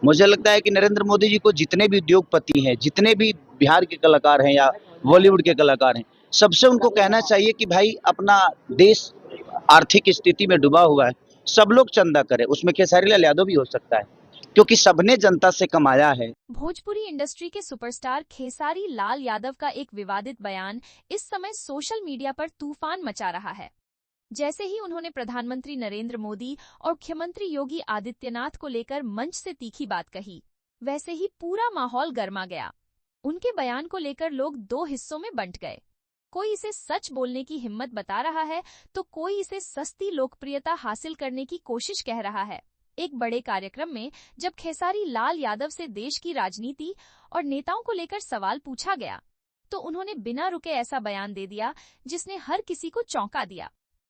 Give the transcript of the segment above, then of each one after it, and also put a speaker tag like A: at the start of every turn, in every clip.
A: मुझे लगता है कि नरेंद्र मोदी जी को जितने भी उद्योगपति हैं, जितने भी बिहार के कलाकार हैं या बॉलीवुड के कलाकार हैं, सबसे उनको कहना चाहिए कि भाई अपना देश आर्थिक स्थिति में डूबा हुआ है, सब लोग चंदा करें। उसमें खेसारी लाल यादव भी हो सकता है, क्योंकि सबने जनता से कमाया है।
B: भोजपुरी इंडस्ट्री के सुपरस्टार खेसारी लाल यादव का एक विवादित बयान इस समय सोशल मीडिया पर तूफान मचा रहा है। जैसे ही उन्होंने प्रधानमंत्री नरेंद्र मोदी और मुख्यमंत्री योगी आदित्यनाथ को लेकर मंच से तीखी बात कही, वैसे ही पूरा माहौल गर्मा गया। उनके बयान को लेकर लोग दो हिस्सों में बंट गए। कोई इसे सच बोलने की हिम्मत बता रहा है, तो कोई इसे सस्ती लोकप्रियता हासिल करने की कोशिश कह रहा है। एक बड़े कार्यक्रम में जब खेसारी लाल यादव से देश की राजनीति और नेताओं को लेकर सवाल पूछा गया, तो उन्होंने बिना रुके ऐसा बयान दे दिया जिसने हर किसी को चौंका दिया।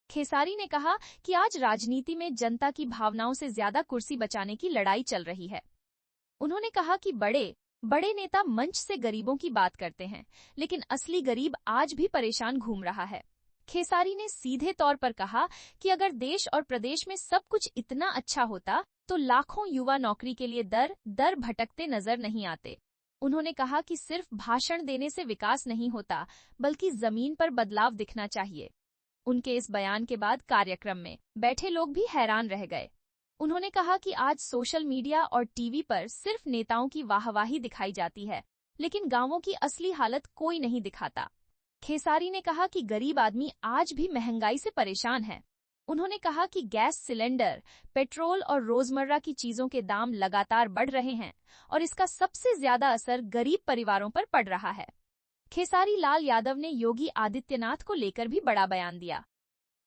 B: खेसारी ने कहा कि आज राजनीति में जनता की भावनाओं से ज्यादा कुर्सी बचाने की लड़ाई चल रही है। उन्होंने कहा कि बड़े नेता मंच से गरीबों की बात करते हैं, लेकिन असली गरीब आज भी परेशान घूम रहा है। खेसारी ने सीधे तौर पर कहा कि अगर देश और प्रदेश में सब कुछ इतना अच्छा होता तो लाखों युवा नौकरी के लिए दर दर भटकते नजर नहीं आते। उन्होंने कहा कि सिर्फ भाषण देने से विकास नहीं होता, बल्कि जमीन पर बदलाव दिखना चाहिए। उनके इस बयान के बाद कार्यक्रम में बैठे लोग भी हैरान रह गए। उन्होंने कहा कि आज सोशल मीडिया और टीवी पर सिर्फ नेताओं की वाहवाही दिखाई जाती है, लेकिन गांवों की असली हालत कोई नहीं दिखाता। खेसारी ने कहा कि गरीब आदमी आज भी महंगाई से परेशान है। उन्होंने कहा कि गैस सिलेंडर, पेट्रोल और रोजमर्रा की चीजों के दाम लगातार बढ़ रहे हैं और इसका सबसे ज्यादा असर गरीब परिवारों पर पड़ रहा है। खेसारी लाल यादव ने योगी आदित्यनाथ को लेकर भी बड़ा बयान दिया।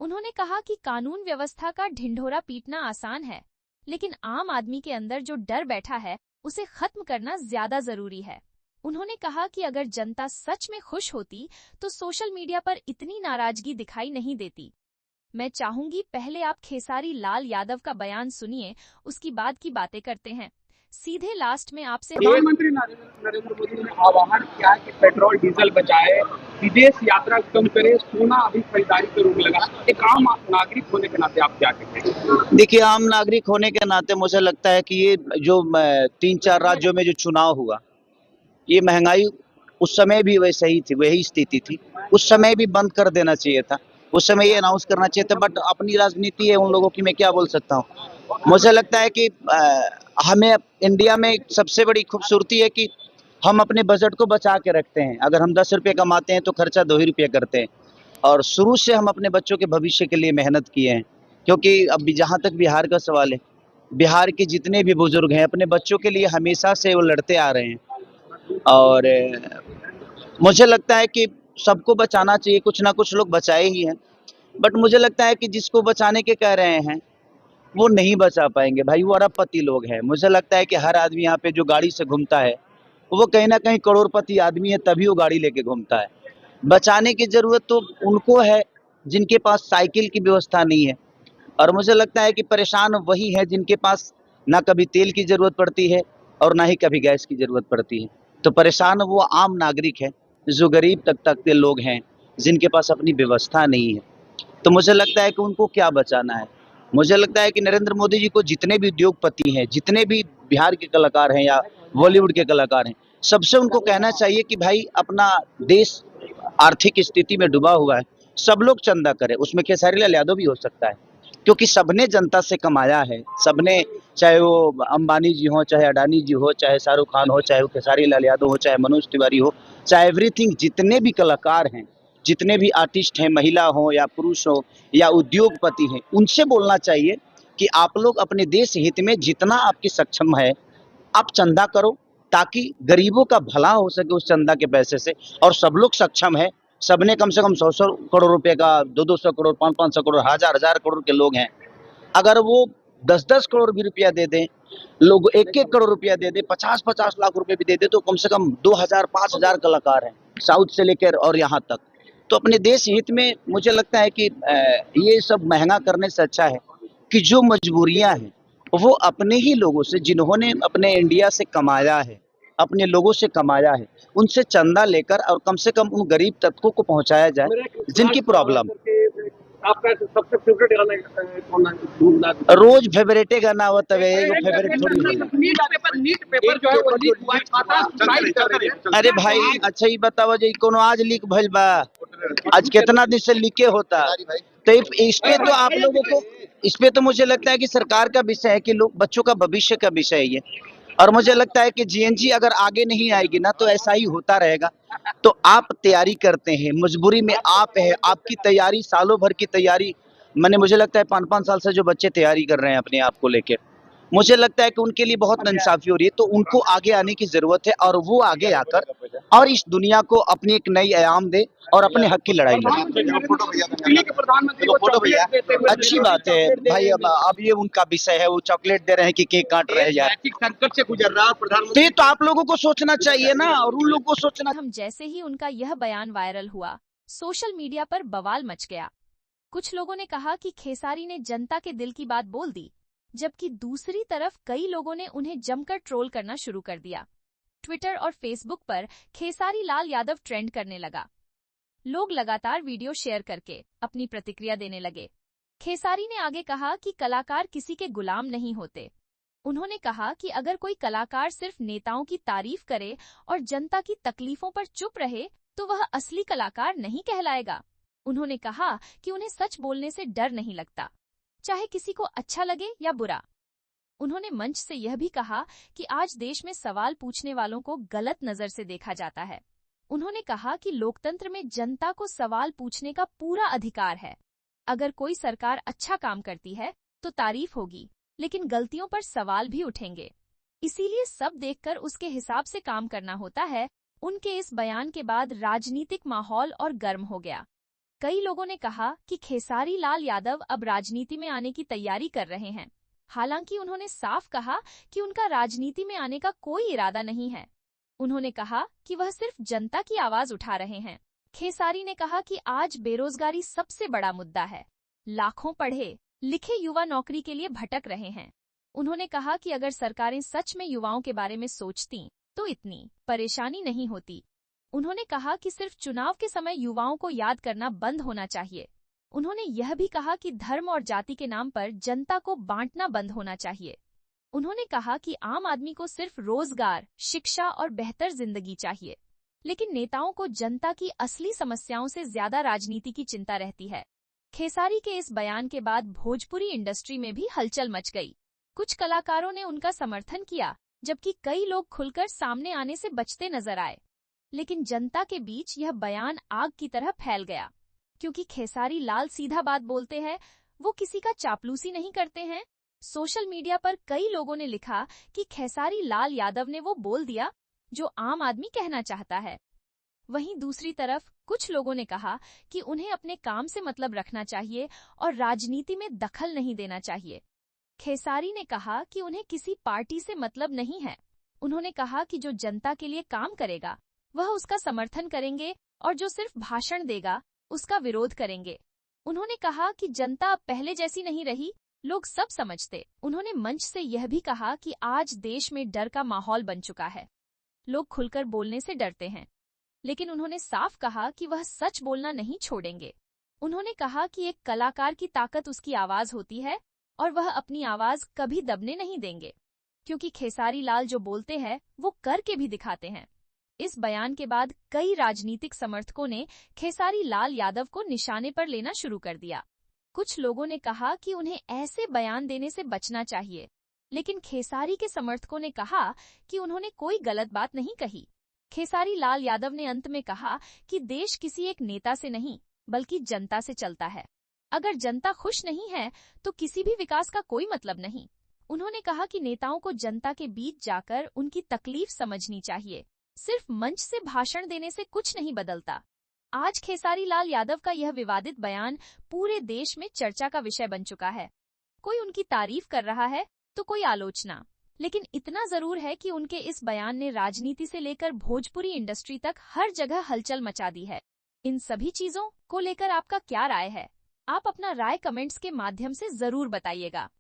B: उन्होंने कहा कि कानून व्यवस्था का ढिंढोरा पीटना आसान है, लेकिन आम आदमी के अंदर जो डर बैठा है उसे खत्म करना ज्यादा जरूरी है। उन्होंने कहा कि अगर जनता सच में खुश होती तो सोशल मीडिया पर इतनी नाराजगी दिखाई नहीं देती। मैं चाहूंगी पहले आप खेसारी लाल यादव का बयान सुनिए, उसकी बाद की बातें करते हैं। सीधे लास्ट में आपसे
C: प्रधानमंत्री नरेंद्र मोदी ने आह्वान किया है कि पेट्रोल डीजल बचाए, विदेश यात्रा कम करे, सोना अभी खरीदारी पर रोक लगा। एक आम नागरिक होने के नाते आप क्या कहते हैं?
A: देखिए, आम नागरिक होने के नाते मुझे लगता है कि ये जो 3-4 राज्यों में जो चुनाव हुआ, ये महंगाई उस समय भी वैसे ही थी, वही स्थिति थी। उस समय भी बंद कर देना चाहिए था, उस समय ये अनाउंस करना चाहिए था, बट अपनी राजनीति है उन लोगों की, मैं क्या बोल सकता हूँ। मुझे लगता है कि हमें इंडिया में सबसे बड़ी खूबसूरती है कि हम अपने बजट को बचा के रखते हैं। अगर हम 10 रुपये कमाते हैं तो खर्चा 2 ही रुपये करते हैं, और शुरू से हम अपने बच्चों के भविष्य के लिए मेहनत किए हैं। क्योंकि अब जहाँ तक बिहार का सवाल है, बिहार के जितने भी बुजुर्ग हैं अपने बच्चों के लिए हमेशा से वो लड़ते आ रहे हैं, और मुझे लगता है कि सबको बचाना चाहिए। कुछ ना कुछ लोग बचाए ही हैं, बट मुझे लगता है कि जिसको बचाने के कह रहे हैं वो नहीं बचा पाएंगे भाई, वो अरबपति लोग हैं। मुझे लगता है कि हर आदमी यहाँ पे जो गाड़ी से घूमता है वो कहीं ना कहीं करोड़पति आदमी है, तभी वो गाड़ी लेके घूमता है। बचाने की जरूरत तो उनको है जिनके पास साइकिल की व्यवस्था नहीं है, और मुझे लगता है कि परेशान वही है जिनके पास ना कभी तेल की जरूरत पड़ती है और ना ही कभी गैस की जरूरत पड़ती है। तो परेशान वो आम नागरिक है, जो गरीब तक के लोग हैं, जिनके पास अपनी व्यवस्था नहीं है। तो मुझे लगता है कि उनको क्या बचाना है। मुझे लगता है कि नरेंद्र मोदी जी को जितने भी उद्योगपति हैं, जितने भी बिहार के कलाकार हैं या बॉलीवुड के कलाकार हैं, सबसे उनको कहना चाहिए कि भाई अपना देश आर्थिक स्थिति में डूबा हुआ है, सब लोग चंदा करें। उसमें खेसारी लाल यादव भी हो सकता है, क्योंकि सबने जनता से कमाया है। सबने, चाहे वो अंबानी जी हो, चाहे अडानी जी हो, चाहे शाहरुख खान हो, चाहे वो खेसारी लाल यादव हो, चाहे मनोज तिवारी हो, चाहे एवरीथिंग, जितने भी कलाकार हैं, जितने भी आर्टिस्ट हैं, महिला हो या पुरुष हो या उद्योगपति हैं, उनसे बोलना चाहिए कि आप लोग अपने देश हित में जितना आपकी सक्षम है आप चंदा करो, ताकि गरीबों का भला हो सके उस चंदा के पैसे से। और सब लोग सक्षम है, सबने कम से कम 100-100 करोड़ रुपए का, 200-200 करोड़, 500-500 करोड़, 1000-1000 करोड़ के लोग हैं। अगर वो 10-10 करोड़ भी रुपया दे दें, लोग 1-1 करोड़ रुपया दे दे, 50-50 लाख रुपए भी दे दे, तो कम से कम 2000-5000 कलाकार हैं, साउथ से लेकर और यहाँ तक। तो अपने देश हित में मुझे लगता है कि ये सब महंगा करने से अच्छा है कि जो मजबूरियां हैं वो अपने ही लोगों से, जिन्होंने अपने इंडिया से कमाया है, अपने लोगों से कमाया है, उनसे चंदा लेकर और कम से कम उन गरीब तत्वों को पहुंचाया जाए जिनकी प्रॉब्लम।
C: आपका सबसे फेवरेट गाना कौन है?
A: रोज फेवरेटे गाना होता है, एगो फेवरेट थोड़ी होला।
C: नीट पेपर जो है वो लीक हुआ है, छात्रा सुसाइड कर रहे हैं।
A: अरे भाई अच्छा ही बताओ जी, कोनो आज लीक भइल बा? आज कितना दिन से लीके होता? तो इस पे तो आप लोगों को, इस पे तो मुझे लगता है कि सरकार का विषय है कि लोग बच्चों का भविष्य का विषय है ये। और मुझे लगता है कि जीएनजी अगर आगे नहीं आएगी ना तो ऐसा ही होता रहेगा। तो आप तैयारी करते हैं, मजबूरी में आप है, आपकी तैयारी सालों भर की तैयारी, मुझे लगता है 5-5 साल से जो बच्चे तैयारी कर रहे हैं अपने आप को लेके, मुझे लगता है कि उनके लिए बहुत नाइंसाफी हो रही है। तो उनको आगे आने की जरूरत है और वो आगे आकर और इस दुनिया को अपनी एक नई आयाम दे और अपने हक की लड़ाई लड़े।
C: प्रधानमंत्री को चॉकलेट देते हुए
A: अच्छी बात है भाई, अब ये उनका विषय है, वो चॉकलेट दे रहे हैं कि केक काट रहे हैं यार।
C: संकट से गुजर रहा है
A: तो
C: प्रधानमंत्री।
A: ये तो आप लोगों को सोचना चाहिए ना, और उन लोगों को सोचना।
B: हम जैसे ही उनका यह बयान वायरल हुआ, सोशल मीडिया पर बवाल मच गया। कुछ लोगों ने कहा कि खेसारी ने जनता के दिल की बात बोल दी, जबकि दूसरी तरफ कई लोगों ने उन्हें जमकर ट्रोल करना शुरू कर दिया। ट्विटर और फेसबुक पर खेसारी लाल यादव ट्रेंड करने लगा। लोग लगातार वीडियो शेयर करके अपनी प्रतिक्रिया देने लगे। खेसारी ने आगे कहा कि कलाकार किसी के गुलाम नहीं होते। उन्होंने कहा कि अगर कोई कलाकार सिर्फ नेताओं की तारीफ करे और जनता की तकलीफों पर चुप रहे तो वह असली कलाकार नहीं कहलाएगा। उन्होंने कहा कि उन्हें सच बोलने से डर नहीं लगता, चाहे किसी को अच्छा लगे या बुरा। उन्होंने मंच से यह भी कहा कि आज देश में सवाल पूछने वालों को गलत नजर से देखा जाता है। उन्होंने कहा कि लोकतंत्र में जनता को सवाल पूछने का पूरा अधिकार है। अगर कोई सरकार अच्छा काम करती है तो तारीफ होगी, लेकिन गलतियों पर सवाल भी उठेंगे। इसीलिए सब देखकर उसके हिसाब से काम करना होता है। उनके इस बयान के बाद राजनीतिक माहौल और गर्म हो गया। कई लोगों ने कहा कि खेसारी लाल यादव अब राजनीति में आने की तैयारी कर रहे हैं। हालांकि उन्होंने साफ कहा कि उनका राजनीति में आने का कोई इरादा नहीं है। उन्होंने कहा कि वह सिर्फ जनता की आवाज उठा रहे हैं। खेसारी ने कहा कि आज बेरोजगारी सबसे बड़ा मुद्दा है। लाखों पढ़े लिखे युवा नौकरी के लिए भटक रहे हैं। उन्होंने कहा कि अगर सरकारें सच में युवाओं के बारे में सोचती तो इतनी परेशानी नहीं होती। उन्होंने कहा कि सिर्फ चुनाव के समय युवाओं को याद करना बंद होना चाहिए। उन्होंने यह भी कहा कि धर्म और जाति के नाम पर जनता को बांटना बंद होना चाहिए। उन्होंने कहा कि आम आदमी को सिर्फ रोजगार, शिक्षा और बेहतर जिंदगी चाहिए, लेकिन नेताओं को जनता की असली समस्याओं से ज्यादा राजनीति की चिंता रहती है। खेसारी के इस बयान के बाद भोजपुरी इंडस्ट्री में भी हलचल मच गई। कुछ कलाकारों ने उनका समर्थन किया, जबकि कई लोग खुलकर सामने आने से बचते नजर आए। लेकिन जनता के बीच यह बयान आग की तरह फैल गया, क्योंकि खेसारी लाल सीधा बात बोलते हैं, वो किसी का चापलूसी नहीं करते हैं। सोशल मीडिया पर कई लोगों ने लिखा कि खेसारी लाल यादव ने वो बोल दिया जो आम आदमी कहना चाहता है। वहीं दूसरी तरफ कुछ लोगों ने कहा कि उन्हें अपने काम से मतलब रखना चाहिए और राजनीति में दखल नहीं देना चाहिए। खेसारी ने कहा कि उन्हें किसी पार्टी से मतलब नहीं है। उन्होंने कहा कि जो जनता के लिए काम करेगा वह उसका समर्थन करेंगे और जो सिर्फ भाषण देगा उसका विरोध करेंगे। उन्होंने कहा कि जनता अब पहले जैसी नहीं रही, लोग सब समझते। उन्होंने मंच से यह भी कहा कि आज देश में डर का माहौल बन चुका है। लोग खुलकर बोलने से डरते हैं, लेकिन उन्होंने साफ कहा कि वह सच बोलना नहीं छोड़ेंगे। उन्होंने कहा कि एक कलाकार की ताकत उसकी आवाज होती है और वह अपनी आवाज कभी दबने नहीं देंगे, क्योंकि खेसारी लाल जो बोलते हैं वो करके भी दिखाते हैं। इस बयान के बाद कई राजनीतिक समर्थकों ने खेसारी लाल यादव को निशाने पर लेना शुरू कर दिया। कुछ लोगों ने कहा कि उन्हें ऐसे बयान देने से बचना चाहिए, लेकिन खेसारी के समर्थकों ने कहा कि उन्होंने कोई गलत बात नहीं कही। खेसारी लाल यादव ने अंत में कहा कि देश किसी एक नेता से नहीं बल्कि जनता से चलता है। अगर जनता खुश नहीं है तो किसी भी विकास का कोई मतलब नहीं। उन्होंने कहा कि नेताओं को जनता के बीच जाकर उनकी तकलीफ समझनी चाहिए। सिर्फ मंच से भाषण देने से कुछ नहीं बदलता। आज खेसारी लाल यादव का यह विवादित बयान पूरे देश में चर्चा का विषय बन चुका है। कोई उनकी तारीफ कर रहा है तो कोई आलोचना, लेकिन इतना जरूर है कि उनके इस बयान ने राजनीति से लेकर भोजपुरी इंडस्ट्री तक हर जगह हलचल मचा दी है। इन सभी चीजों को लेकर आपका क्या राय है? आप अपना राय कमेंट्स के माध्यम से जरूर बताइएगा।